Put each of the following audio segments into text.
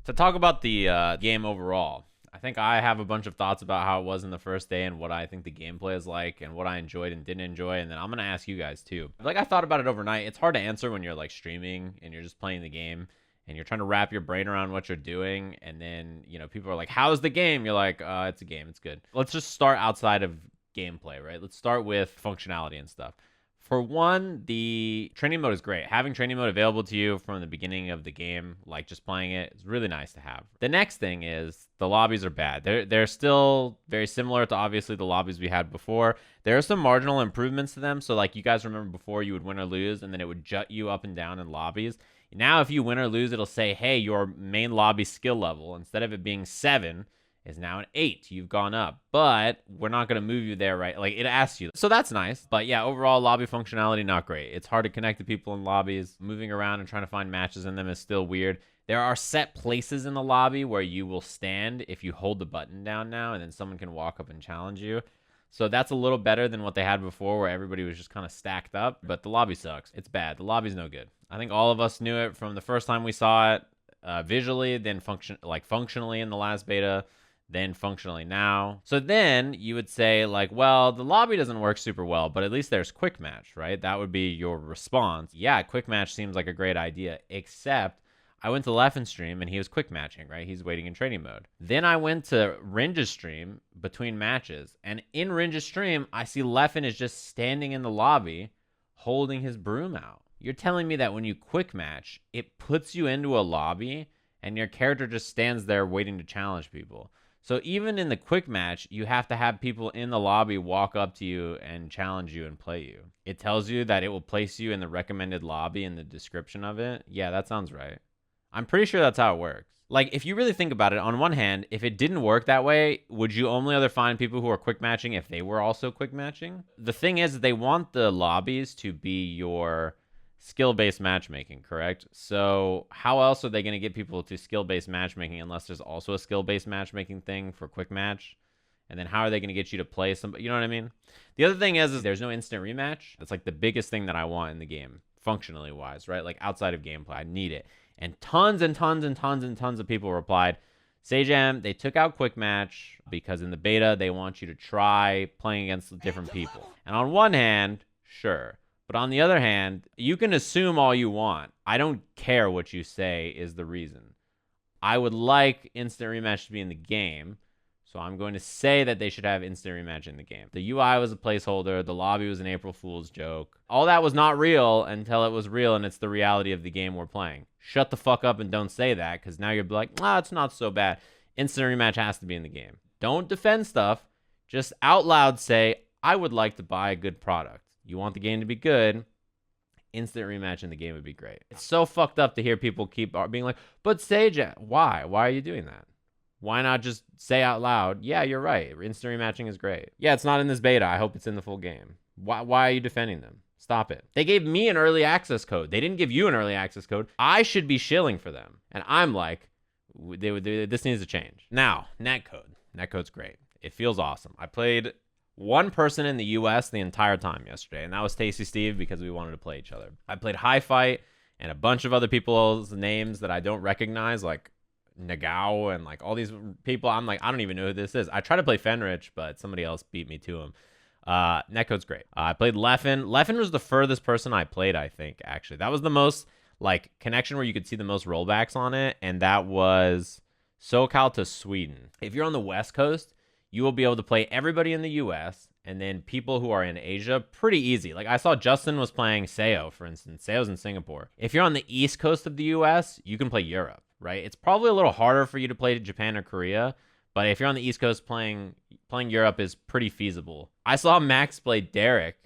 To talk about the game overall, I think I have a bunch of thoughts about how it was in the first day and what I think the gameplay is like and what I enjoyed and didn't enjoy. And then I'm going to ask you guys too. Like, I thought about it overnight. It's hard to answer when you're like streaming and you're just playing the game and you're trying to wrap your brain around what you're doing. And then, people are like, how's the game? You're like, it's a game. It's good. Let's just start outside of gameplay, right? Let's start with functionality and stuff. For one, the training mode is great. Having training mode available to you from the beginning of the game, like just playing it, is really nice to have. The next thing is the lobbies are bad. They're still very similar to obviously the lobbies we had before. There are some marginal improvements to them. So like you guys remember before, you would win or lose, and then it would jut you up and down in lobbies. Now if you win or lose, it'll say, hey, your main lobby skill level, instead of it being 7, is now an 8. You've gone up, but we're not going to move you there, right? Like, it asks you. So that's nice. But yeah, overall, lobby functionality, not great. It's hard to connect to people in lobbies. Moving around and trying to find matches in them is still weird. There are set places in the lobby where you will stand if you hold the button down now, and then someone can walk up and challenge you. So that's a little better than what they had before, where everybody was just kind of stacked up. But the lobby sucks. It's bad. The lobby's no good. I think all of us knew it from the first time we saw it, visually, then functionally in the last beta, then functionally now. So then you would say like, well, the lobby doesn't work super well, but at least there's quick match, right? That would be your response. Yeah, quick match seems like a great idea, except I went to Leffen's stream and he was quick matching, right? He's waiting in training mode. Then I went to Ringe's stream between matches, and in Ringe's stream, I see Leffen is just standing in the lobby holding his broom out. You're telling me that when you quick match, it puts you into a lobby and your character just stands there waiting to challenge people. So even in the quick match, you have to have people in the lobby walk up to you and challenge you and play you. It tells you that it will place you in the recommended lobby in the description of it. Yeah, that sounds right. I'm pretty sure that's how it works. Like, if you really think about it, on one hand, if it didn't work that way, would you only ever find people who are quick matching if they were also quick matching? The thing is, they want the lobbies to be your skill-based matchmaking, correct? So how else are they going to get people to skill-based matchmaking unless there's also a skill-based matchmaking thing for quick match? And then how are they going to get you to play somebody? You know what I mean? The other thing is there's no instant rematch. That's like the biggest thing that I want in the game, functionally wise, right? Like outside of gameplay, I need it. And tons and tons and tons and tons of people replied, Sajam, they took out quick match because in the beta, they want you to try playing against different people. And on one hand, sure. But on the other hand, you can assume all you want. I don't care what you say is the reason. I would like instant rematch to be in the game, so I'm going to say that they should have instant rematch in the game. The UI was a placeholder. The lobby was an April Fool's joke. All that was not real until it was real, and it's the reality of the game we're playing. Shut the fuck up and don't say that, because now you're like, it's not so bad. Instant rematch has to be in the game. Don't defend stuff. Just out loud say, I would like to buy a good product. You want the game to be good, instant rematch in the game would be great. It's so fucked up to hear people keep being like, but Sajam, why? Why are you doing that? Why not just say out loud, yeah, you're right. Instant rematching is great. Yeah, it's not in this beta. I hope it's in the full game. Why are you defending them? Stop it. They gave me an early access code. They didn't give you an early access code. I should be shilling for them. And I'm like, this needs to change. Now, netcode. Netcode's great. It feels awesome. I played one person in the US the entire time yesterday, and that was Tasty Steve because we wanted to play each other. I played High Fight and a bunch of other people's names that I don't recognize, like Nagao and like all these people. I'm like, I don't even know who this is. I tried to play Fenrich, but somebody else beat me to him. Netcode's great. I played Leffen. Leffen was the furthest person I played, I think, actually. That was the most like connection where you could see the most rollbacks on it, and that was SoCal to Sweden. If you're on the West Coast, you will be able to play everybody in the US and then people who are in Asia pretty easy. Like I saw Justin was playing Seo, for instance. Seo's in Singapore. If you're on the East Coast of the US, you can play Europe, right? It's probably a little harder for you to play Japan or Korea, but if you're on the East Coast, playing Europe is pretty feasible. I saw Max play Derek,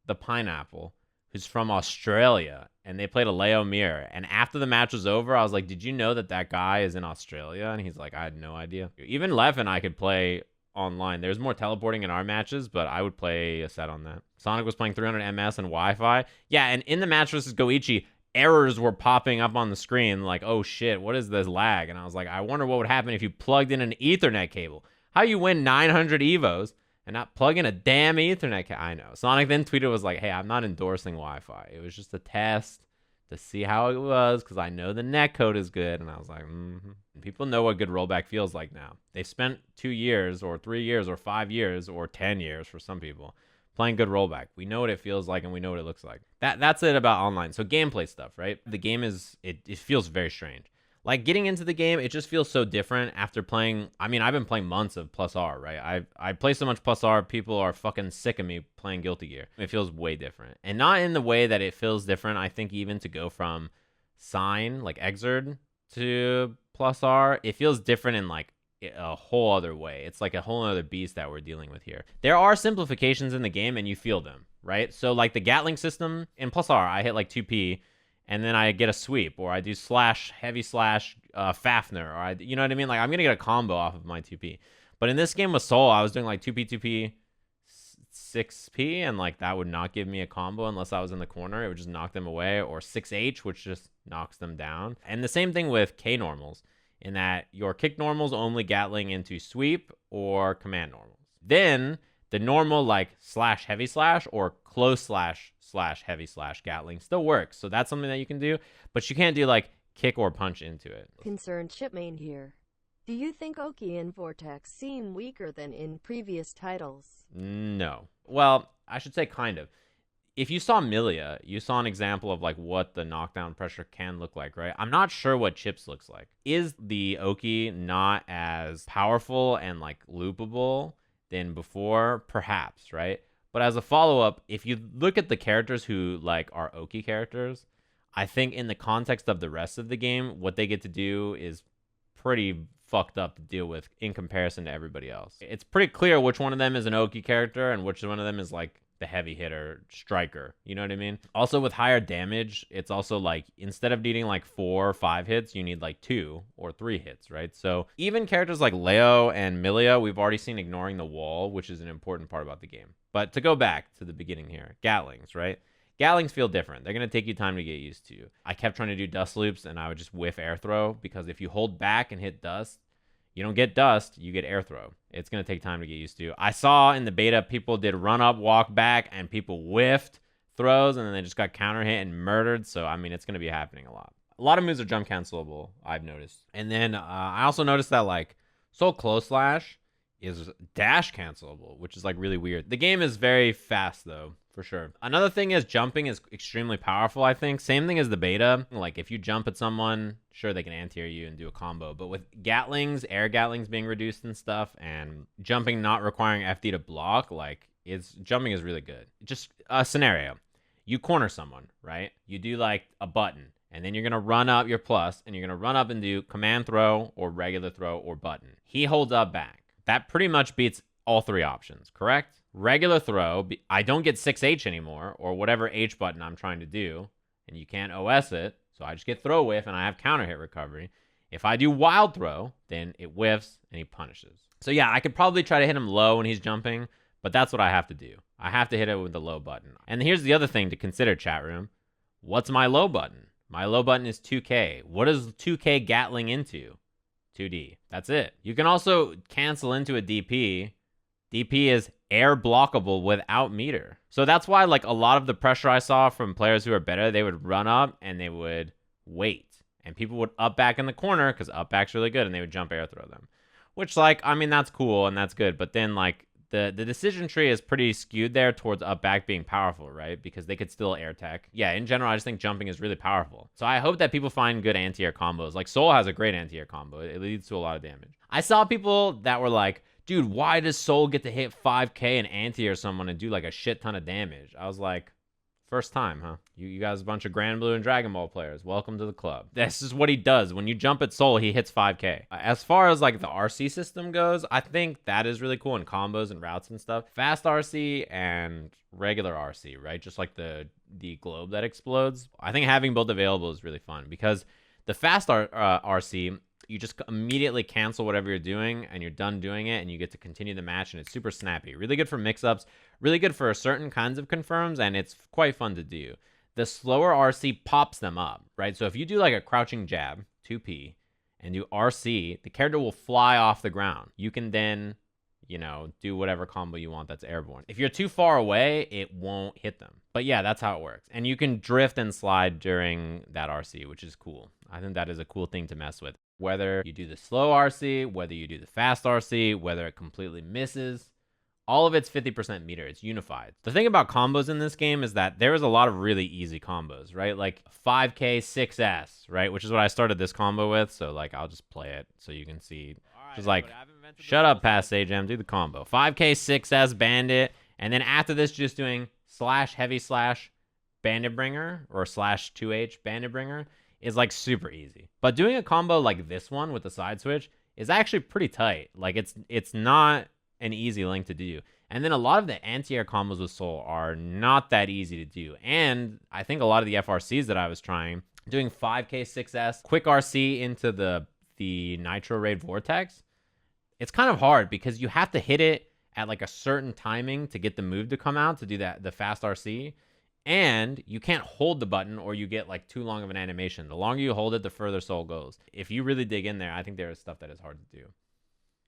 the pineapple, who's from Australia, and they played a Leo Mir. And after the match was over, I was like, did you know that guy is in Australia? And he's like, I had no idea. Even Lev and I could play online. There's more teleporting in our matches, but I would play a set on that. Sonic was playing 300 MS and Wi-Fi. Yeah, and in the match versus Goichi, errors were popping up on the screen like, oh shit, what is this lag? And I was like, I wonder what would happen if you plugged in an Ethernet cable. How you win 900 Evos and not plug in a damn Ethernet cable? I know. Sonic then tweeted, was like, hey, I'm not endorsing Wi-Fi. It was just a test. to see how it was because I know the netcode is good. And I was like, People know what good rollback feels like now. They've spent 2 years or 3 years or 5 years or 10 years for some people playing good rollback. We know what it feels like and we know what it looks like. That's it about online. So gameplay stuff, right? The game it feels very strange. Like getting into the game, it just feels so different after playing. I mean, I've been playing months of Plus R, right? I play so much Plus R, people are fucking sick of me playing Guilty Gear. It feels way different. And not in the way that it feels different, I think, even to go from Sign, like Exerd, to Plus R, it feels different in like a whole other way. It's like a whole other beast that we're dealing with here. There are simplifications in the game and you feel them, right? So like the Gatling system in Plus R, I hit like 2P and then I get a sweep, or I do slash, heavy slash, Fafnir, or you know what I mean? Like I'm gonna get a combo off of my 2P. But in this game with Soul, I was doing like 2P, 2P, 6P, and like that would not give me a combo unless I was in the corner. It would just knock them away, or 6H, which just knocks them down. And the same thing with K normals, in that your kick normals only Gatling into sweep or command normals. Then the normal like slash heavy slash or close slash heavy slash Gatling still works. So that's something that you can do, but you can't do like kick or punch into it. Concerned Shipmane here. Do you think Oki and Vortex seem weaker than in previous titles? No. Well, I should say kind of. If you saw Milia, you saw an example of like what the knockdown pressure can look like, right? I'm not sure what Chips looks like. Is the Oki not as powerful and like loopable than before? Perhaps, right? But as a follow-up, if you look at the characters who like are Oki characters, I think in the context of the rest of the game, what they get to do is pretty fucked up to deal with in comparison to everybody else. It's pretty clear which one of them is an Oki character and which one of them is like the heavy hitter striker. You know what I mean? Also with higher damage, it's also like instead of needing like 4 or 5 hits, you need like 2 or 3 hits, right? So even characters like Leo and Milia, we've already seen ignoring the wall, which is an important part about the game. But to go back to the beginning here, Gatlings, right? Gatlings feel different. They're going to take you time to get used to. I kept trying to do dust loops and I would just whiff air throw because if you hold back and hit dust, you don't get dust, you get air throw. It's going to take time to get used to. I saw in the beta people did run up, walk back, and people whiffed throws, and then they just got counter hit and murdered. So, I mean, it's going to be happening a lot. A lot of moves are jump cancelable, I've noticed. And then I also noticed that, like, Soul Close Slash is dash cancelable, which is, like, really weird. The game is very fast, though, for sure. Another thing is jumping is extremely powerful, I think. Same thing as the beta. Like, if you jump at someone, sure, they can anti-air you and do a combo. But with Gatlings, air Gatlings being reduced and stuff, and jumping not requiring FD to block, like, jumping is really good. Just a scenario. You corner someone, right? You do, like, a button. And then you're going to run up your plus, and you're going to run up and do command throw or regular throw or button. He holds up back. That pretty much beats all 3 options, correct? Regular throw, I don't get 6H anymore, or whatever H button I'm trying to do, and you can't OS it, so I just get throw whiff, and I have counter hit recovery. If I do wild throw, then it whiffs, and he punishes. So yeah, I could probably try to hit him low when he's jumping, but that's what I have to do. I have to hit it with the low button. And here's the other thing to consider, chat room. What's my low button? My low button is 2K. What is 2K Gatling into? 2D. That's it. You can also cancel into a DP. DP is air blockable without meter. So that's why like a lot of the pressure I saw from players who are better, they would run up and they would wait. And people would up back in the corner because up back's really good and they would jump air throw them. Which like, I mean, that's cool and that's good. But then like the decision tree is pretty skewed there towards up back being powerful, right? Because they could still air tech. Yeah, in general, I just think jumping is really powerful. So I hope that people find good anti-air combos. Like Soul has a great anti-air combo. It leads to a lot of damage. I saw people that were like, dude, why does Soul get to hit 5K and anti-air someone and do like a shit ton of damage? I was like, first time, huh? You guys a bunch of Grand Blue and Dragon Ball players. Welcome to the club. This is what he does. When you jump at Soul, he hits 5K. As far as like the RC system goes, I think that is really cool in combos and routes and stuff. Fast RC and regular RC, right? Just like the globe that explodes. I think having both available is really fun because the fast RC, you just immediately cancel whatever you're doing and you're done doing it and you get to continue the match and it's super snappy. Really good for mix-ups, really good for certain kinds of confirms, and it's quite fun to do. The slower RC pops them up, right? So if you do like a crouching jab, 2P, and do RC, the character will fly off the ground. You can then, you know, do whatever combo you want that's airborne. If you're too far away, it won't hit them. But yeah, that's how it works. And you can drift and slide during that RC, which is cool. I think that is a cool thing to mess with. Whether you do the slow RC, whether you do the fast RC, whether it completely misses, all of it's 50% meter. It's unified. The thing about combos in this game is that there is a lot of really easy combos, right? Like 5K 6S, right? Which is what I started this combo with. So like, I'll just play it so you can see. Just like, shut up, past Sajam, do the combo. 5K 6S Bandit, and then after this, just doing slash heavy slash Bandit Bringer or slash 2H Bandit Bringer is like super easy. But doing a combo like this one with the side switch is actually pretty tight. Like it's not an easy link to do. And then a lot of the anti-air combos with Soul are not that easy to do. And I think a lot of the FRCs that I was trying, doing 5K 6S, quick RC into the Nitro Raid Vortex, it's kind of hard because you have to hit it at like a certain timing to get the move to come out to do that, the fast RC. And you can't hold the button or you get like too long of an animation. The longer you hold it, the further Soul goes. If you really dig in there, I think there is stuff that is hard to do,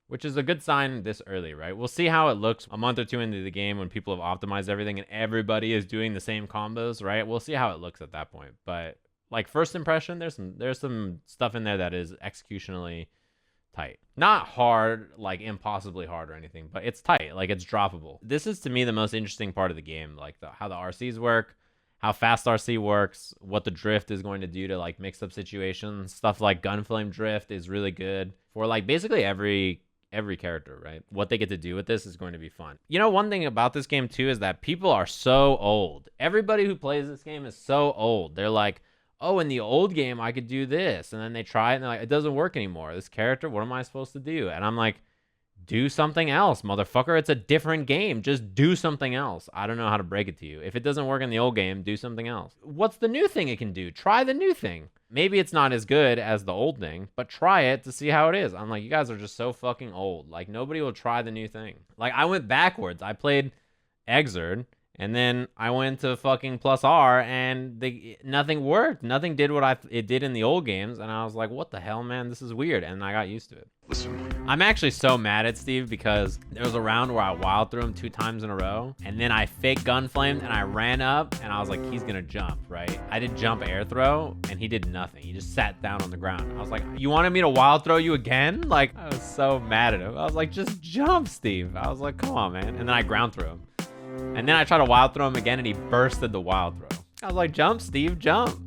which is a good sign this early, right? We'll see how it looks a month or two into the game when people have optimized everything and everybody is doing the same combos, right? We'll see how it looks at that point. But like first impression, there's some stuff in there that is executionally tight. Not hard, like impossibly hard or anything, but it's tight, like it's droppable. This is to me the most interesting part of the game, like how the RCs work, how fast RC works, what the drift is going to do to like mix up situations. Stuff like Gunflame Drift is really good for like basically every character, right? What they get to do with this is going to be fun. You know, one thing about this game too is that people are so old. Everybody who plays this game is so old. They're like, oh, in the old game, I could do this. And then they try it and they're like, it doesn't work anymore. This character, what am I supposed to do? And I'm like, do something else, motherfucker. It's a different game. Just do something else. I don't know how to break it to you. If it doesn't work in the old game, do something else. What's the new thing it can do? Try the new thing. Maybe it's not as good as the old thing, but try it to see how it is. I'm like, you guys are just so fucking old. Like, nobody will try the new thing. Like, I went backwards. I played Exerd. And then I went to fucking plus R and nothing worked. Nothing did what it did in the old games. And I was like, what the hell, man? This is weird. And I got used to it. Listen. I'm actually so mad at Steve because there was a round where I wild threw him 2 times in a row. And then I fake gunflamed and I ran up and I was like, he's going to jump, right? I did jump air throw and he did nothing. He just sat down on the ground. I was like, you wanted me to wild throw you again? Like, I was so mad at him. I was like, just jump, Steve. I was like, come on, man. And then I ground threw him. And then I tried to wild throw him again and he bursted the wild throw. I was like, jump, Steve, jump.